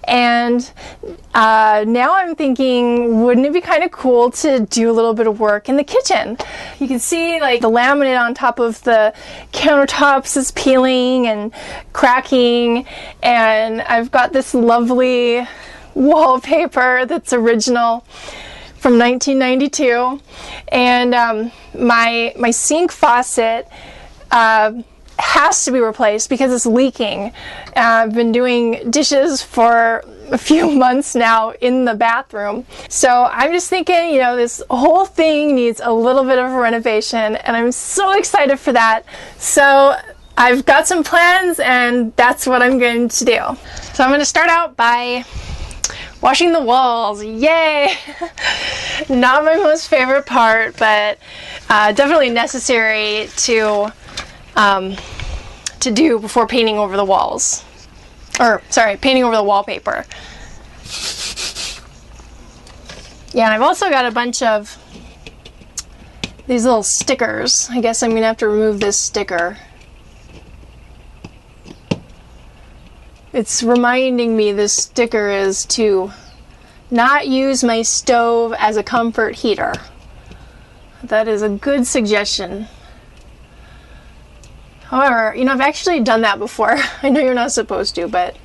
And now I'm thinking, wouldn't it be kind of cool to do a little bit of work in the kitchen? You can see like the laminate on top of the countertops is peeling and cracking, and I've got this lovely wallpaper that's original from 1992, and my sink faucet has to be replaced because it's leaking. I've been doing dishes for a few months now in the bathroom. So I'm just thinking, you know, this whole thing needs a little bit of a renovation, and I'm so excited for that. So I've got some plans, and that's what I'm going to do. So I'm going to start out by washing the walls. Yay! Not my most favorite part, but definitely necessary to do before painting over the walls. Or, sorry, painting over the wallpaper. Yeah, and I've also got a bunch of these little stickers. I guess I'm going to have to remove this sticker. It's reminding me this sticker is to not use my stove as a comfort heater. That is a good suggestion. However, you know, I've actually done that before. I know you're not supposed to, but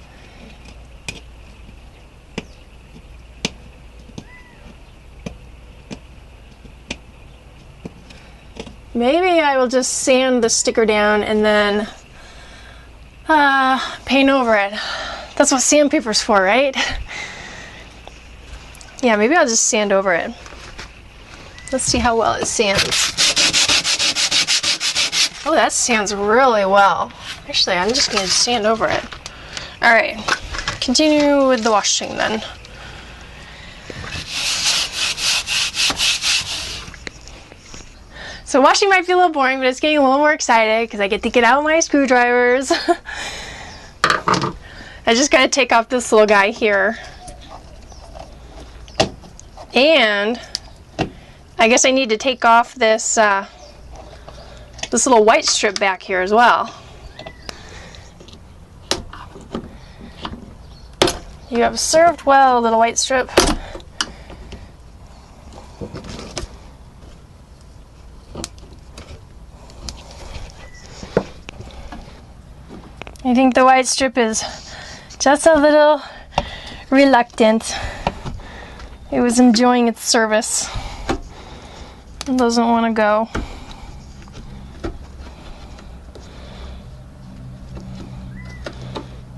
maybe I will just sand the sticker down and then paint over it. That's what sandpaper's for, right? Yeah, maybe I'll just sand over it. Let's see how well it sands. Oh, that sands really well. Actually, I'm just going to sand over it. Alright, continue with the washing then. So washing might be a little boring, but it's getting a little more excited because I get to get out my screwdrivers. I just got to take off this little guy here. And I guess I need to take off this this little white strip back here as well. You have served well, little white strip. I think the white strip is just a little reluctant. It was enjoying its service. It doesn't want to go.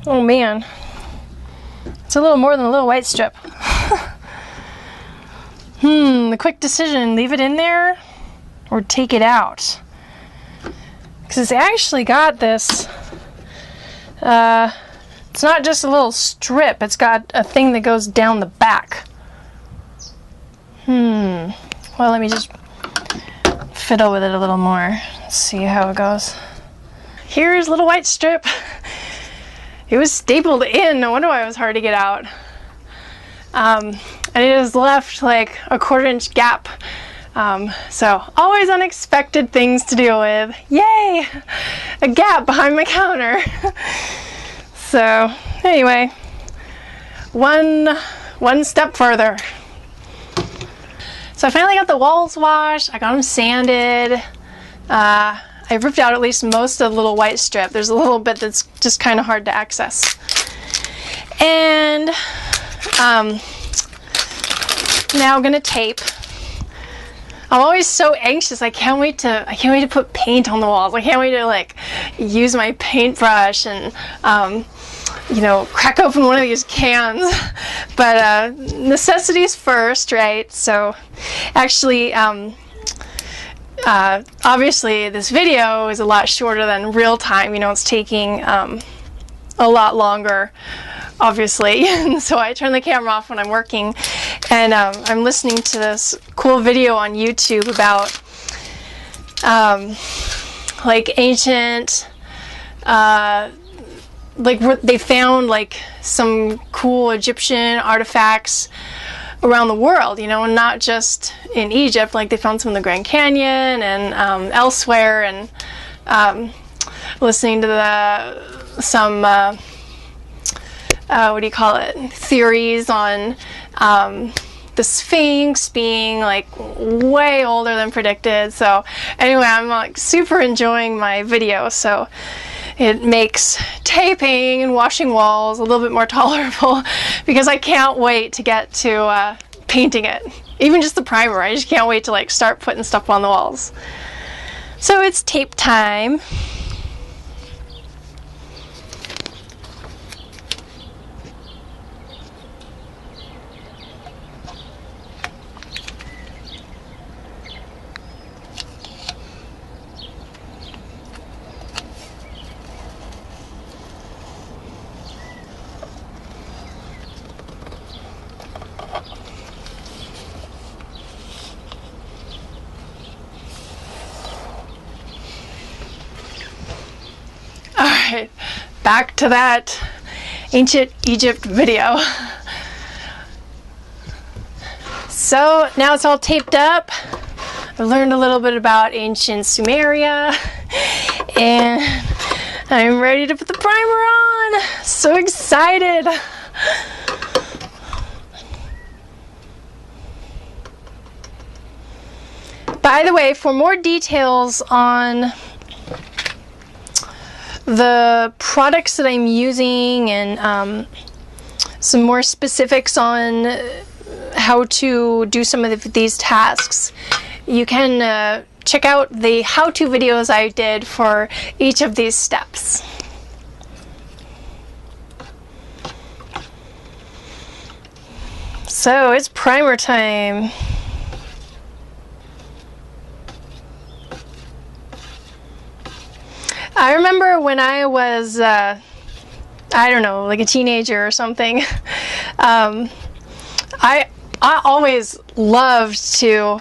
Oh man, it's a little more than a little white strip. The quick decision, leave it in there or take it out. Because it's actually got this, it's not just a little strip, it's got a thing that goes down the back. Well, let me just fiddle with it a little more. Let's see how it goes. Here's little white strip. It was stapled in, no wonder why it was hard to get out. And it has left like a 1/4 inch gap. So always unexpected things to deal with. Yay! A gap behind my counter. So anyway, one step further. So I finally got the walls washed, I got them sanded. I ripped out at least most of the little white strip. There's a little bit that's just kind of hard to access. And now I'm gonna tape. I'm always so anxious. I can't wait to put paint on the walls. I can't wait to like use my paintbrush and you know, crack open one of these cans. But necessities first, right? So actually obviously this video is a lot shorter than real time. You know, it's taking a lot longer, obviously. And so I turn the camera off when I'm working, and I'm listening to this cool video on YouTube about like ancient like they found like some cool Egyptian artifacts around the world, you know, and not just in Egypt. Like they found some in the Grand Canyon and elsewhere, and listening to some what do you call it, theories on the Sphinx being like way older than predicted. So anyway, I'm like super enjoying my video, so it makes taping and washing walls a little bit more tolerable because I can't wait to get to painting it. Even just the primer, I just can't wait to like start putting stuff on the walls. So it's tape time. Alright, back to that ancient Egypt video. So now it's all taped up. I've learned a little bit about ancient Sumeria and I'm ready to put the primer on. So excited. By the way, for more details on the products that I'm using and some more specifics on how to do some of these tasks, you can check out the how-to videos I did for each of these steps. So it's primer time. I remember when I was, I don't know, like a teenager or something, I always loved to,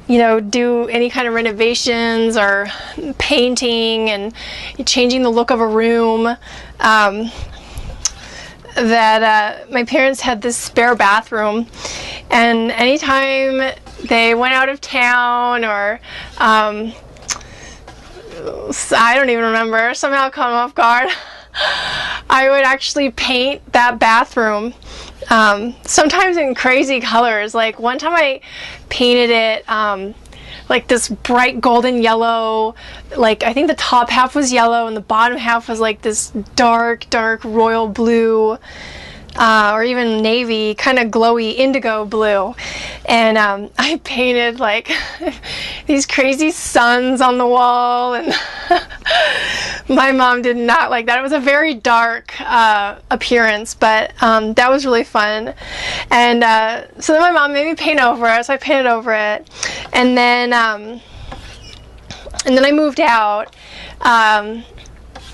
you know, do any kind of renovations or painting and changing the look of a room. My parents had this spare bathroom, and anytime they went out of town or I don't even remember, somehow caught them off guard, I would actually paint that bathroom, sometimes in crazy colors. Like one time I painted it like this bright golden yellow, like I think the top half was yellow and the bottom half was like this dark royal blue, or even navy, kind of glowy indigo blue. And I painted like these crazy suns on the wall, and my mom did not like that. It was a very dark appearance, but that was really fun. And so then my mom made me paint over it, so I painted over it, and then I moved out,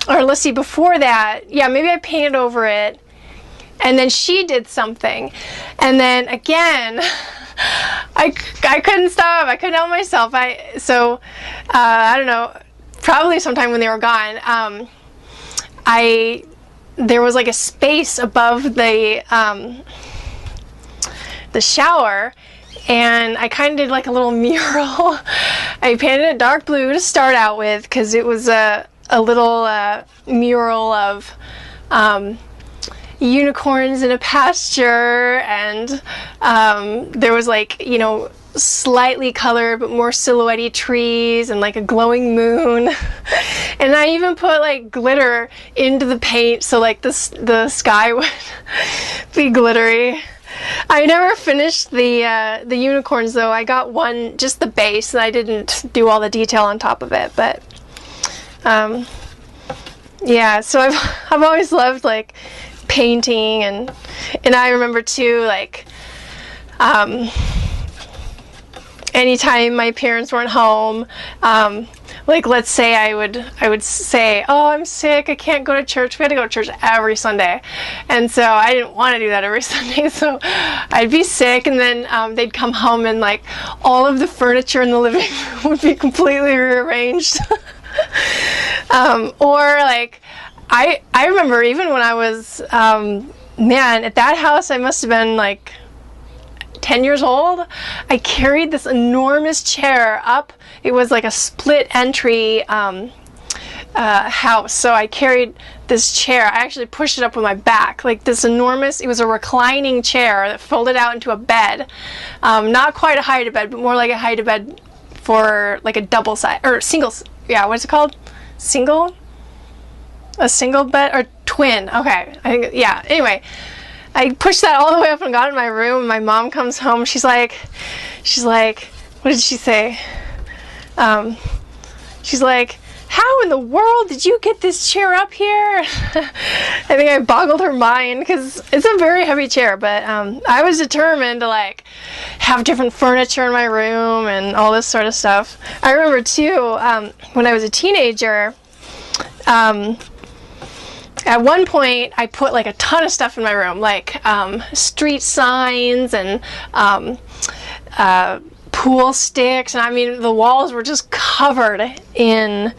or let's see, before that, yeah, maybe I painted over it, and then she did something, and then again I couldn't stop. I couldn't help myself. I don't know, probably sometime when they were gone, there was like a space above the shower, and I kind of did like a little mural. I painted it dark blue to start out with because it was a little mural of unicorns in a pasture, and there was, like, you know, slightly colored but more silhouette-y trees and like a glowing moon. And I even put like glitter into the paint so like the sky would be glittery. I never finished the unicorns though. I got one, just the base, and I didn't do all the detail on top of it. But yeah, so I've always loved like painting, and I remember too, like anytime my parents weren't home, like let's say I would say, oh, I'm sick, I can't go to church. We had to go to church every Sunday, and so I didn't want to do that every Sunday, so I'd be sick, and then they'd come home and like all of the furniture in the living room would be completely rearranged. Or like I remember even when I was man, at that house I must have been like 10 years old. I carried this enormous chair up. It was like a split entry house, so I carried this chair. I actually pushed it up with my back, like this enormous, it was a reclining chair that folded out into a bed. Not quite a hide-a-bed, but more like a hide-a-bed for like a double side, or single, yeah, what's it called? Single? A single bed, or twin, okay, I think, yeah, anyway. I pushed that all the way up and got in my room. My mom comes home, she's like, what did she say? She's like, how in the world did you get this chair up here? I think I boggled her mind because it's a very heavy chair, but I was determined to like have different furniture in my room and all this sort of stuff. I remember too, when I was a teenager, at one point I put like a ton of stuff in my room, like street signs and pool sticks, and I mean the walls were just covered in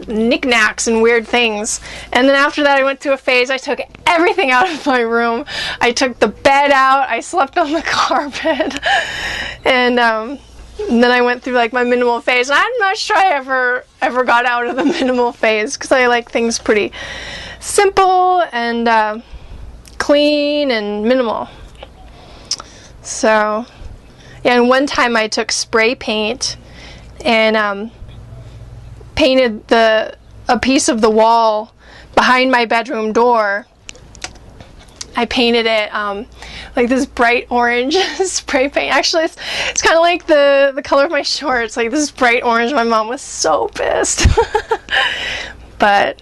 knickknacks and weird things. And then after that I went through a phase, I took everything out of my room. I took the bed out, I slept on the carpet, and then I went through like my minimal phase. And I'm not sure I ever got out of the minimal phase, because I like things pretty simple and clean and minimal. So yeah, and one time I took spray paint and painted a piece of the wall behind my bedroom door. I painted it like this bright orange spray paint. Actually, it's kind of like the color of my shorts, like this bright orange. My mom was so pissed. But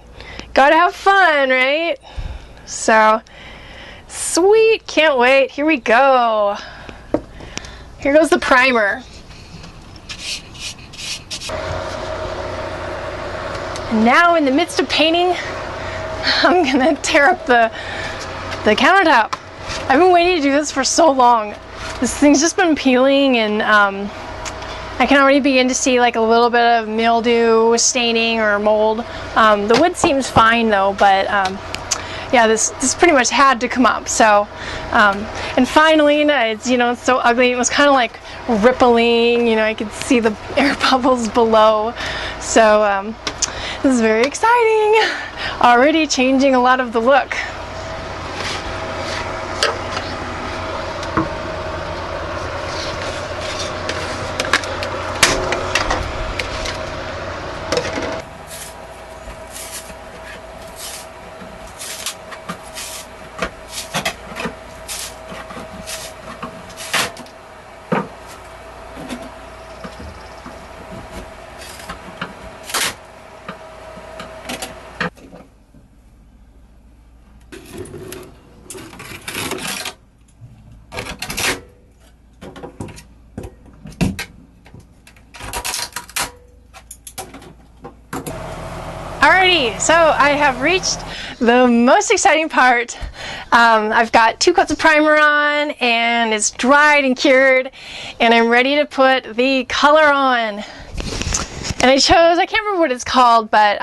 gotta have fun, right? So sweet, can't wait. Here we go. Here goes the primer. And now, in the midst of painting, I'm gonna tear up the countertop. I've been waiting to do this for so long. This thing's just been peeling, and I can already begin to see like a little bit of mildew, staining, or mold. The wood seems fine though, but yeah, this pretty much had to come up. So, and finally, it's, you know, it's so ugly. It was kind of like rippling. You know, I could see the air bubbles below. So this is very exciting. Already changing a lot of the look. Alrighty, so I have reached the most exciting part. I've got 2 coats of primer on, and it's dried and cured, and I'm ready to put the color on. And I chose, I can't remember what it's called, but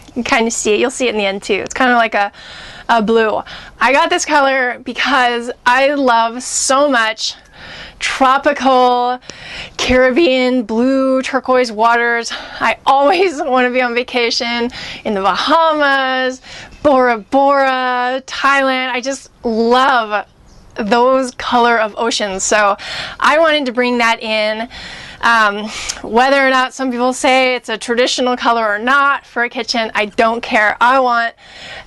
you can kind of see it. You'll see it in the end too. It's kind of like a blue. I got this color because I love so much tropical Caribbean blue turquoise waters. I always want to be on vacation in the Bahamas, Bora Bora, Thailand. I just love those color of oceans. So I wanted to bring that in. Whether or not some people say it's a traditional color or not for a kitchen, I don't care. I want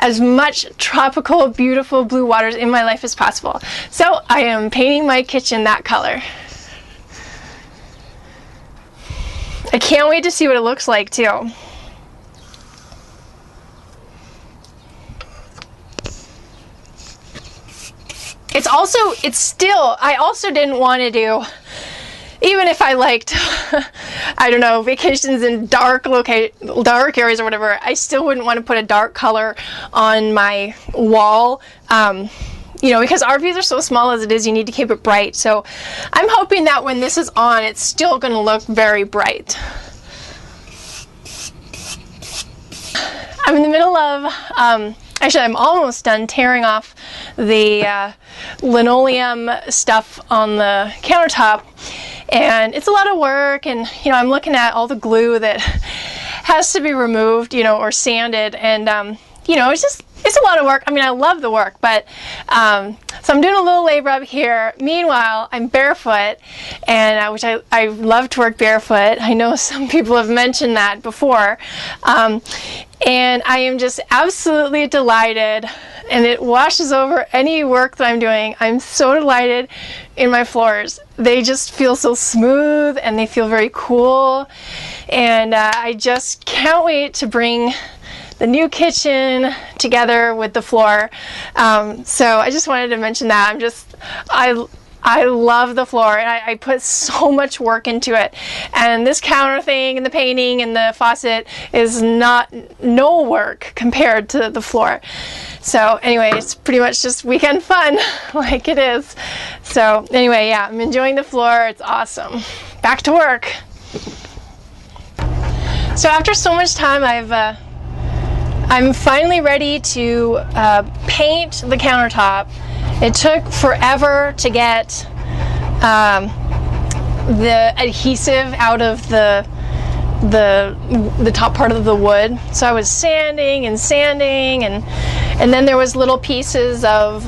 as much tropical, beautiful blue waters in my life as possible. So I am painting my kitchen that color. I can't wait to see what it looks like too. I also didn't want to do, even if I liked, I don't know, vacations in dark areas or whatever, I still wouldn't want to put a dark color on my wall. You know, because RVs are so small as it is, you need to keep it bright. So I'm hoping that when this is on, it's still going to look very bright. I'm in the middle of, actually I'm almost done tearing off the linoleum stuff on the countertop. And it's a lot of work, and you know, I'm looking at all the glue that has to be removed, you know, or sanded, and you know, it's a lot of work. I mean, I love the work, but so I'm doing a little labor up here. Meanwhile, I'm barefoot, and which I love to work barefoot. I know some people have mentioned that before, and I am just absolutely delighted, and it washes over any work that I'm doing. I'm so delighted in my floors. They just feel so smooth, and they feel very cool, and I just can't wait to bring the new kitchen together with the floor. So I just wanted to mention that. I love the floor, and I put so much work into it. And this counter thing and the painting and the faucet is no work compared to the floor. So anyway, it's pretty much just weekend fun like it is. So anyway, yeah, I'm enjoying the floor. It's awesome. Back to work. So after so much time, I'm finally ready to paint the countertop. It took forever to get the adhesive out of the top part of the wood. So I was sanding, and then there was little pieces of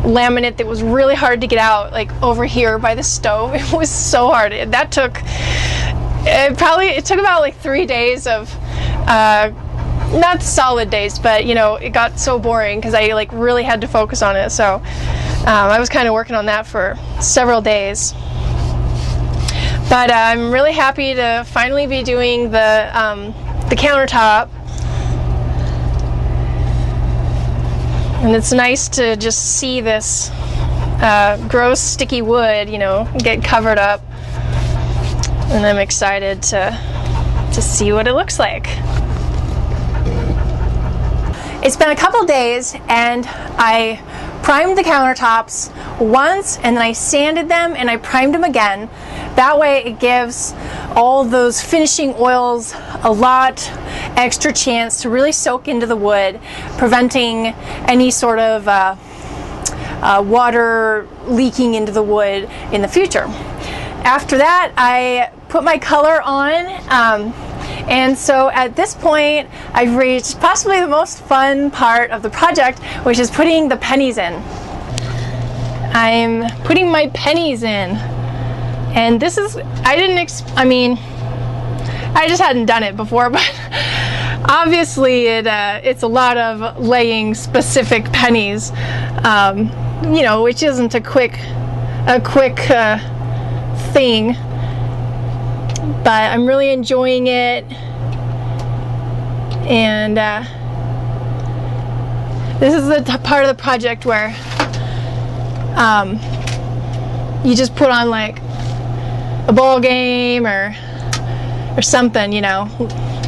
laminate that was really hard to get out, like over here by the stove. It was so hard. It took about like 3 days of not solid days, but you know, it got so boring because I like really had to focus on it. So I was kind of working on that for several days. But I'm really happy to finally be doing the countertop, and it's nice to just see this gross sticky wood, you know, get covered up, and I'm excited to see what it looks like. It's been a couple days, and I primed the countertops once, and then I sanded them, and I primed them again. That way it gives all those finishing oils a lot extra chance to really soak into the wood, preventing any sort of water leaking into the wood in the future. After that, I put my color on, and so at this point, I've reached possibly the most fun part of the project, which is putting the pennies in. I'm putting my pennies in, and this is, I just hadn't done it before, but obviously it's a lot of laying specific pennies, you know, which isn't a quick thing. But I'm really enjoying it, and this is the part of the project where you just put on like a ball game or something, you know,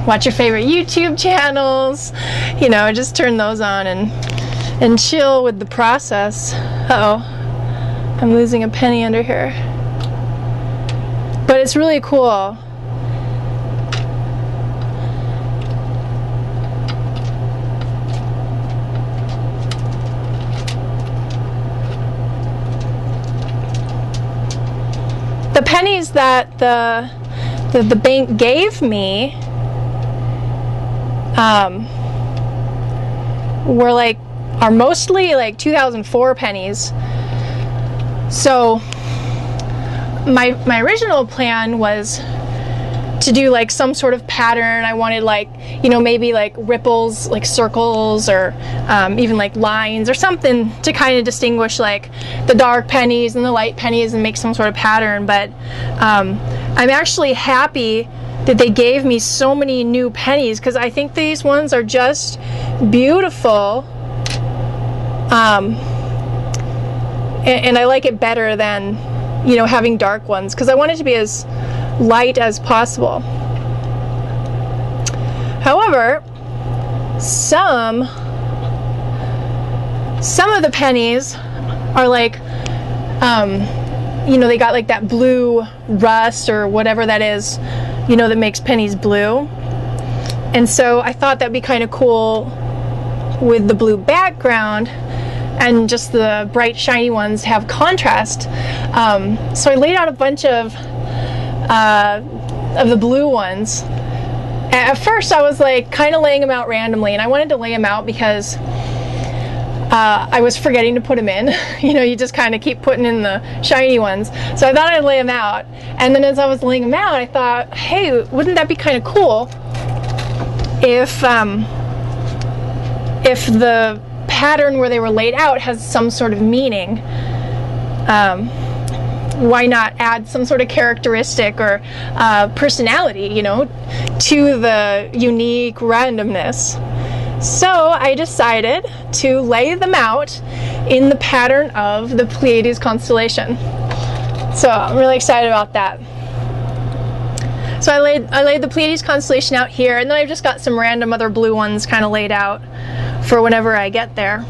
watch your favorite YouTube channels, you know, just turn those on and chill with the process. Uh-oh, I'm losing a penny under here. But it's really cool. The pennies that the bank gave me are mostly like 2004 pennies. So my original plan was to do like some sort of pattern. I wanted like, you know, maybe like ripples, like circles, or even like lines or something to kind of distinguish like the dark pennies and the light pennies and make some sort of pattern. But I'm actually happy that they gave me so many new pennies, because I think these ones are just beautiful. And I like it better than, you know, having dark ones, because I want it to be as light as possible. However, some of the pennies are like, you know, they got like that blue rust or whatever that is, you know, that makes pennies blue. And so I thought that'd be kind of cool with the blue background and just the bright shiny ones to have contrast. So I laid out a bunch of the blue ones, At first I was like kind of laying them out randomly, and I wanted to lay them out because I was forgetting to put them in. You know, you just kind of keep putting in the shiny ones. So I thought I'd lay them out, and then as I was laying them out, I thought, hey, wouldn't that be kind of cool if the pattern where they were laid out has some sort of meaning? Why not add some sort of characteristic or personality, you know, to the unique randomness? So I decided to lay them out in the pattern of the Pleiades constellation. So I'm really excited about that. So I laid the Pleiades constellation out here, and then I've just got some random other blue ones kind of laid out for whenever I get there.